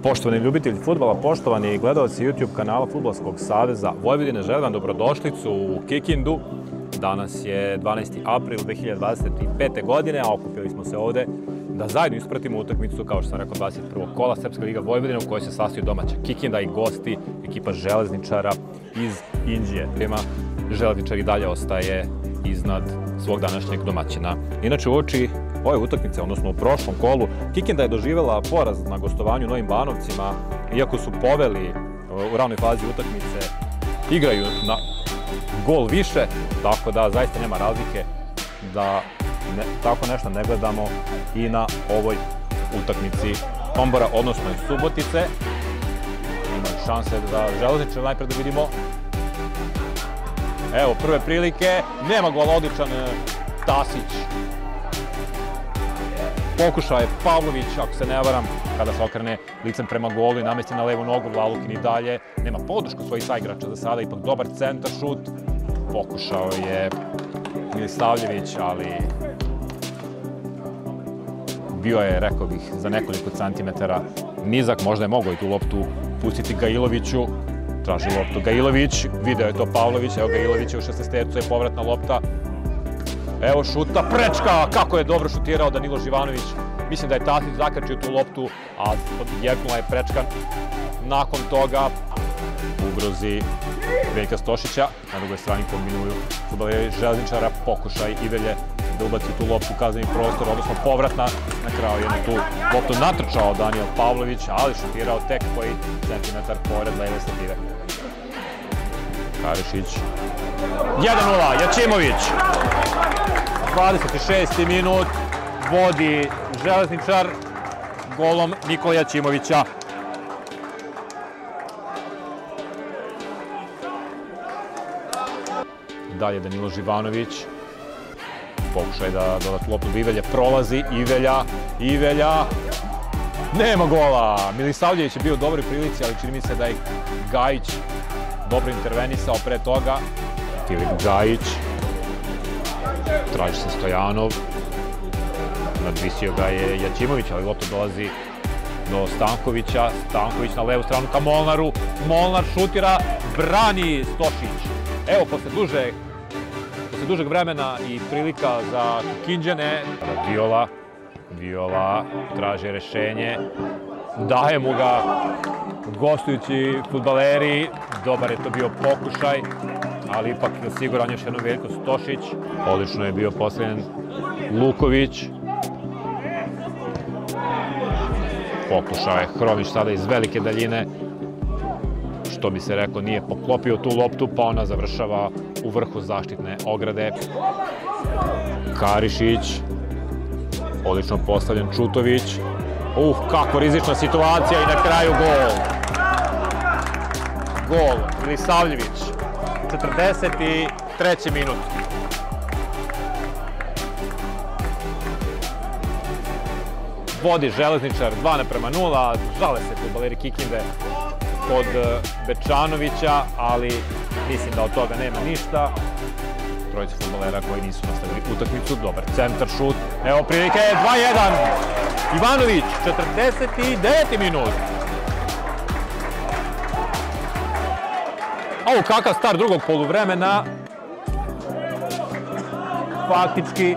Poštovani ljubitelji fudbala, poštovani gledalci YouTube kanala Fudbalskog saveza Vojvodine, želim vam dobrodošlicu u Kikindu. Danas je 12. april 2025. godine, a okupili smo se ovde da zajedno ispratimo utakmicu, kao što sam rekao, 21. kola Srpska liga Vojvodine, u kojoj se sastoji domaća Kikinda i gosti ekipa Železničara iz Inđije. Železničar i dalje ostaje iznad svog današnjeg domaćina. Inače, u oči ove utakmice, odnosno u prošlom kolu, Kikinda je doživjela poraz na gostovanju u Novim Banovcima, iako su poveli u ranoj fazi utakmice, igraju na gol više, tako da zaista nema razlike da tako nešto ne gledamo i na ovoj utakmici Sombora, odnosno iz Subotice. Imaju šanse za Železničar, najpred da vidimo. Evo, prve prilike, nema gola, odličan Tasić. Pokušao je Pavlović, ako se ne varam, kada se okrene licem prema golu i namesti na levu nogu, Vlalukin i dalje. Nema podršku svojih saigrača za sada, ipak dobar centar šut. Pokušao je Milisavljević, ali bio je, rekao bih, za nekoliko centimetara nizak. Možda je mogao i tu loptu pustiti Gailoviću. Traži loptu Gailović, video je to Pavlović, evo Gailović je u 16-tercu, je povratna lopta. Evo šuta, prečka, kako je dobro šutirao Danilo Živanović. Mislim da je Tasić zakačio tu loptu, a odjeknula je prečka. Nakon toga ugrozi Veljka Stošića, na drugoj strani kombinuju fudbaleri Železničara, pokušaj Ivelje da ubaci tu loptu u kazneni prostor, odnosno povratna. Na kraju je tu loptu natrčao Danijel Pavlović, ali šutirao tek koji centimetar pored leve sredine. Karišić. 1-0, Jačimović. 26. minut, vodi Železničar golom Nikola Jačimovića. Dalje Danilo Živanović. Pokušaj da tu loptu do Ivelje, prolazi Ivelja. Nema gola. Milisavljević je bio u dobroj prilici, ali čini mi se da je Gajić dobro intervenisao pre toga. Filip Gajić. Traži se Stojanov. Nadvisio ga je Jačimović, ali lopta dolazi do Stankovića. Stanković na levu stranu ka Molnaru. Molnar šutira, brani Stošić. Evo, posle dužeg vremena i prilika za Kikinđane. Viola traži rešenje. Daje mu ga gostujući fudbaleri. Dobar je to bio pokušaj, ali ipak siguran još jednom Veljko Stošić. Odlično je bio postavljen Luković. Pokušao je Hromić sada iz velike daljine. Što bi se rekao, nije poklopio tu loptu, pa ona završava u vrhu zaštitne ograde. Karišić. Odlično postavljen Čutović. Kako rizična situacija i na kraju gol. Gol Milisavljević. 43. minut. Vodi Železničar 2:0. Žale se fudbaleri Kikinde kod Bečanovića, ali mislim da od toga nema ništa. Trojica fudbalera koji nisu nastavili utakmicu. Dobar centar šut. Evo prilike, 2:1. Ivanović, 49. minut. Kakav start drugog poluvremena. Faktički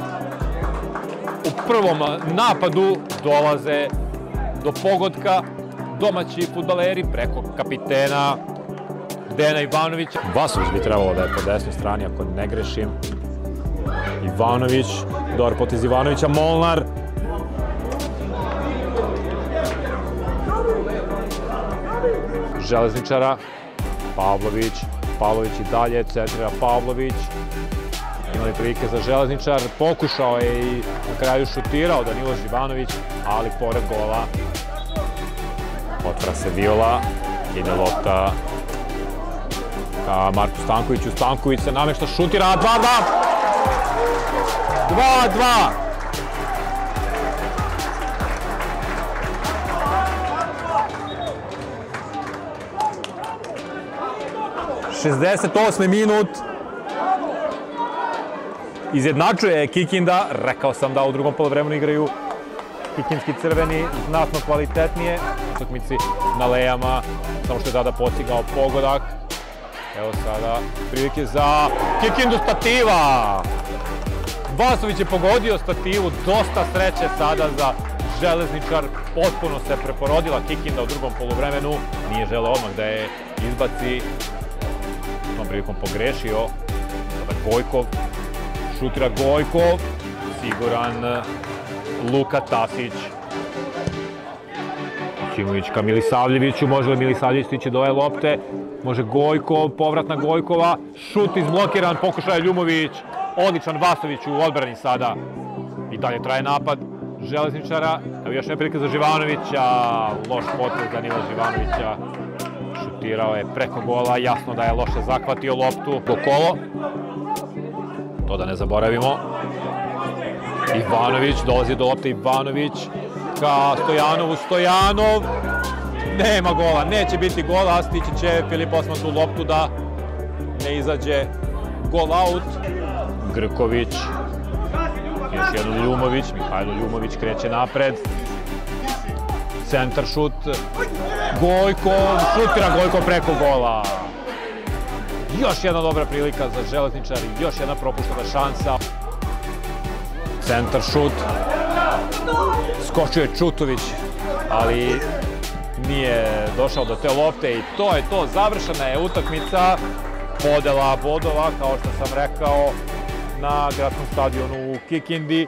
u prvom napadu dolaze do pogotka domaći fudbaleri preko kapitena Dejana Ivanovića. Vasović bi trebalo da je po desnoj strani, ako ne grešim. Ivanović, dobar potez Ivanovića, Molnar. Železničara, Pavlović i dalje, centrira Pavlović. Imali prilike za Železničar, pokušao je i na kraju šutirao Danilo Živanović, ali pored gola. Otvara se Viola, ide lopta ka Marku Stankoviću. Stanković se namešta, šutira, 2:2. 2:2. ...68. minut. Izjednačuje Kikinda. Rekao sam da u drugom poluvremenu igraju Kikindski crveni znatno kvalitetnije. Utakmici na lejama, samo što je tada postigao pogodak. Evo sada prilike za Kikindu stativa. Vasović je pogodio stativu, dosta sreće sada za Železničar. Potpuno se preporodila Kikinda u drugom poluvremenu. Nije želeo odmah da je izbaci. Tom prilikom pogrešio. Sada Gojkov. Šutira Gojkov. Siguran Luka Tasić. Ćimović ka Milisavljeviću. Može li Milisavljević stići do ove lopte? Može Gojkov, povratna Gojkova. Šut izblokiran, pokušaje Ljumović. Odličan Vasović u odbrani sada. I dalje traje napad Železničara. Evo još neprilika za Živanovića. Loš potez za Nila Živanovića. Šutirao je preko gola. Jasno da je loše zakvatio loptu. Do kolo. To da ne zaboravimo. Ivanović, dolazi do lopte Ivanović. Ka Stojanovu. Stojanov. Nema gola, neće biti gola, a stići će Filip Osman tu loptu da ne izađe gol out. Grković, još jedan Ljumović, Mihajlo Ljumović kreće napred. Centar šut, Gojkov, šutira Gojkov preko gola. Još jedna dobra prilika za Železničar i još jedna propuštena šansa. Centar šut, skočio je Čutović, ali nije došao do te lopte i to je to, završena je utakmica, podela bodova, kao što sam rekao, na gradskom stadionu u Kikindi.